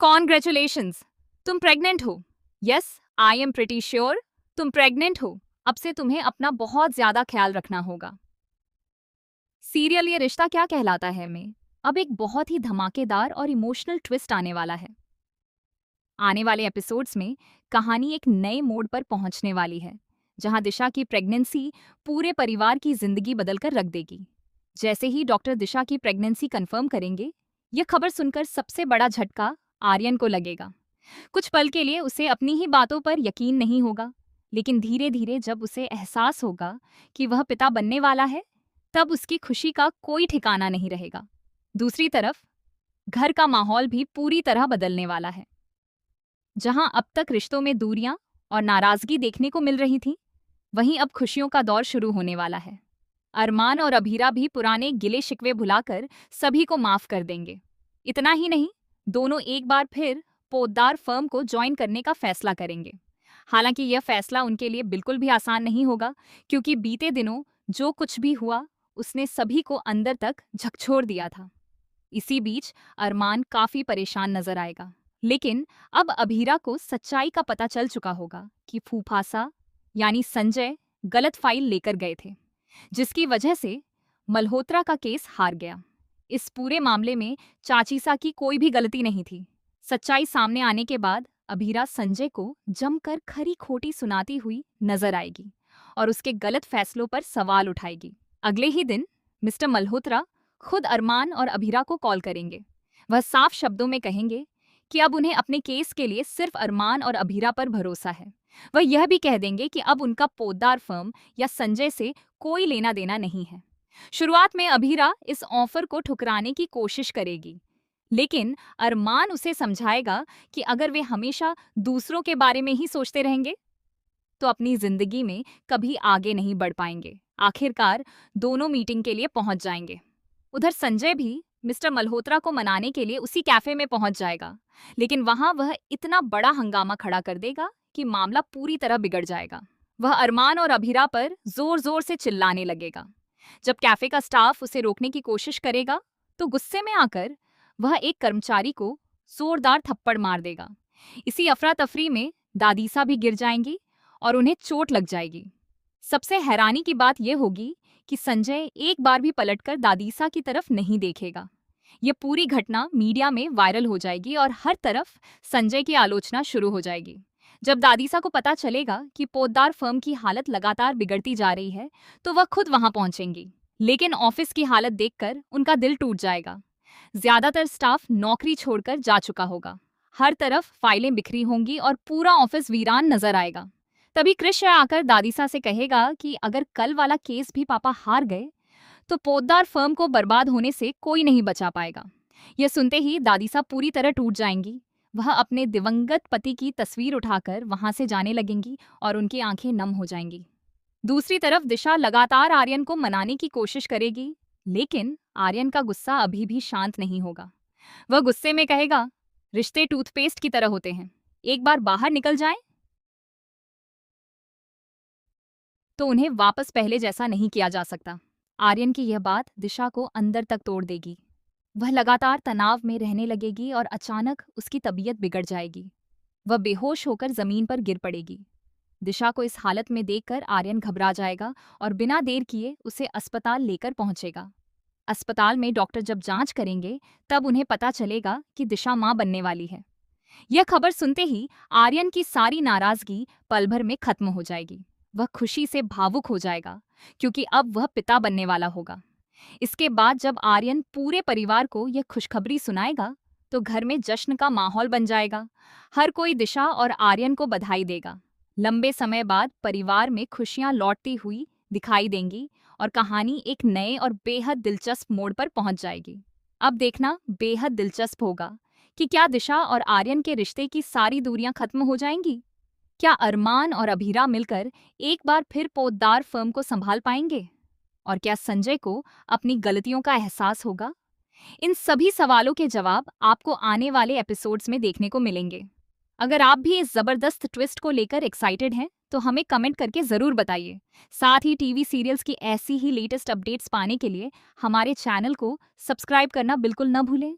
Congratulations, तुम pregnant हो। Yes, I am pretty sure तुम प्रेग्नेंट हो। अब से तुम्हें अपना बहुत ज्यादा ख्याल रखना होगा। सीरियल ये रिश्ता क्या कहलाता है में अब एक बहुत ही धमाकेदार और इमोशनल ट्विस्ट आने वाला है। आने वाले एपिसोड्स में कहानी एक नए मोड़ पर पहुंचने वाली है, जहां दिशा की प्रेगनेंसी पूरे परिवार की जिंदगी बदलकर रख देगी। जैसे ही डॉक्टर दिशा की प्रेगनेंसी कंफर्म करेंगे, यह खबर सुनकर सबसे बड़ा झटका आर्यन को लगेगा। कुछ पल के लिए उसे अपनी ही बातों पर यकीन नहीं होगा, लेकिन धीरे धीरे जब उसे एहसास होगा कि वह पिता बनने वाला है, तब उसकी खुशी का कोई ठिकाना नहीं रहेगा। दूसरी तरफ घर का माहौल भी पूरी तरह बदलने वाला है। जहां अब तक रिश्तों में दूरियां और नाराजगी देखने को मिल रही थी, वहीं अब खुशियों का दौर शुरू होने वाला है। अरमान और अभीरा भी पुराने गिले शिकवे भुलाकर सभी को माफ कर देंगे। इतना ही नहीं, दोनों एक बार फिर पोद्दार फर्म को ज्वाइन करने का फैसला करेंगे। हालांकि यह फैसला उनके लिए बिल्कुल भी आसान नहीं होगा, क्योंकि बीते दिनों जो कुछ भी हुआ उसने सभी को अंदर तक झकझोर दिया था। इसी बीच अरमान काफी परेशान नजर आएगा, लेकिन अब अभीरा को सच्चाई का पता चल चुका होगा कि फूफासा यानी संजय गलत फाइल लेकर गए थे, जिसकी वजह से मल्होत्रा का केस हार गया। इस पूरे मामले में चाचीसा की कोई भी गलती नहीं थी। सच्चाई सामने आने के बाद अभीरा संजय को जमकर खरी खोटी सुनाती हुई नजर आएगी और उसके गलत फैसलों पर सवाल उठाएगी। अगले ही दिन मिस्टर मल्होत्रा खुद अरमान और अभीरा को कॉल करेंगे। वह साफ शब्दों में कहेंगे कि अब उन्हें अपने केस के लिए सिर्फ अरमान और अभीरा पर भरोसा है। वह यह भी कह देंगे कि अब उनका पोद्दार फर्म या संजय से कोई लेना देना नहीं है। शुरुआत में अभीरा इस ऑफर को ठुकराने की कोशिश करेगी, लेकिन अरमान उसे समझाएगा कि अगर वे हमेशा दूसरों के बारे में ही सोचते रहेंगे तो अपनी जिंदगी में कभी आगे नहीं बढ़ पाएंगे। आखिरकार दोनों मीटिंग के लिए पहुंच जाएंगे। उधर संजय भी मिस्टर मल्होत्रा को मनाने के लिए उसी कैफे में पहुंच जाएगा, लेकिन वहां वह इतना बड़ा हंगामा खड़ा कर देगा कि मामला पूरी तरह बिगड़ जाएगा। वह अरमान और अभीरा पर जोर जोर से चिल्लाने लगेगा। जब कैफे का स्टाफ उसे रोकने की कोशिश करेगा, तो गुस्से में आकर वह एक कर्मचारी को जोरदार थप्पड़ मार देगा। इसी अफरा तफरी में दादीसा भी गिर जाएंगी और उन्हें चोट लग जाएगी। सबसे हैरानी की बात यह होगी कि संजय एक बार भी पलटकर दादीसा की तरफ नहीं देखेगा। यह पूरी घटना मीडिया में वायरल हो जाएगी और हर तरफ संजय की आलोचना शुरू हो जाएगी। जब दादीसा को पता चलेगा कि पोद्दार फर्म की हालत लगातार बिगड़ती जा रही है, तो वह खुद वहां पहुंचेंगी, लेकिन ऑफिस की हालत देखकर उनका दिल टूट जाएगा। ज्यादातर स्टाफ नौकरी छोड़कर जा चुका होगा, हर तरफ फाइलें बिखरी होंगी और पूरा ऑफिस वीरान नजर आएगा। तभी कृष्ण आकर दादीसा से कहेगा कि अगर कल वाला केस भी पापा हार गए, तो पोद्दार फर्म को बर्बाद होने से कोई नहीं बचा पाएगा। यह सुनते ही दादीसा पूरी तरह टूट जाएंगी। वह अपने दिवंगत पति की तस्वीर उठाकर वहां से जाने लगेंगी और उनकी आंखें नम हो जाएंगी। दूसरी तरफ दिशा लगातार आर्यन को मनाने की कोशिश करेगी, लेकिन आर्यन का गुस्सा अभी भी शांत नहीं होगा। वह गुस्से में कहेगा, रिश्ते टूथपेस्ट की तरह होते हैं, एक बार बाहर निकल जाएं तो उन्हें वापस पहले जैसा नहीं किया जा सकता। आर्यन की यह बात दिशा को अंदर तक तोड़ देगी। वह लगातार तनाव में रहने लगेगी और अचानक उसकी तबीयत बिगड़ जाएगी। वह बेहोश होकर जमीन पर गिर पड़ेगी। दिशा को इस हालत में देखकर आर्यन घबरा जाएगा और बिना देर किए उसे अस्पताल लेकर पहुंचेगा। अस्पताल में डॉक्टर जब जांच करेंगे, तब उन्हें पता चलेगा कि दिशा मां बनने वाली है। यह खबर सुनते ही आर्यन की सारी नाराजगी पल भर में खत्म हो जाएगी। वह खुशी से भावुक हो जाएगा, क्योंकि अब वह पिता बनने वाला होगा। इसके बाद जब आर्यन पूरे परिवार को यह खुशखबरी सुनाएगा, तो घर में जश्न का माहौल बन जाएगा। हर कोई दिशा और आर्यन को बधाई देगा। लंबे समय बाद परिवार में खुशियां लौटती हुई दिखाई देंगी और कहानी एक नए और बेहद दिलचस्प मोड़ पर पहुंच जाएगी। अब देखना बेहद दिलचस्प होगा कि क्या दिशा और आर्यन के रिश्ते की सारी दूरियां खत्म हो जाएंगी? क्या अरमान और अभीरा मिलकर एक बार फिर पोद्दार फर्म को संभाल पाएंगे? और क्या संजय को अपनी गलतियों का एहसास होगा? इन सभी सवालों के जवाब आपको आने वाले एपिसोड्स में देखने को मिलेंगे। अगर आप भी इस जबरदस्त ट्विस्ट को लेकर एक्साइटेड हैं, तो हमें कमेंट करके जरूर बताइए। साथ ही टीवी सीरियल्स की ऐसी ही लेटेस्ट अपडेट्स पाने के लिए हमारे चैनल को सब्सक्राइब करना बिल्कुल न भूलें।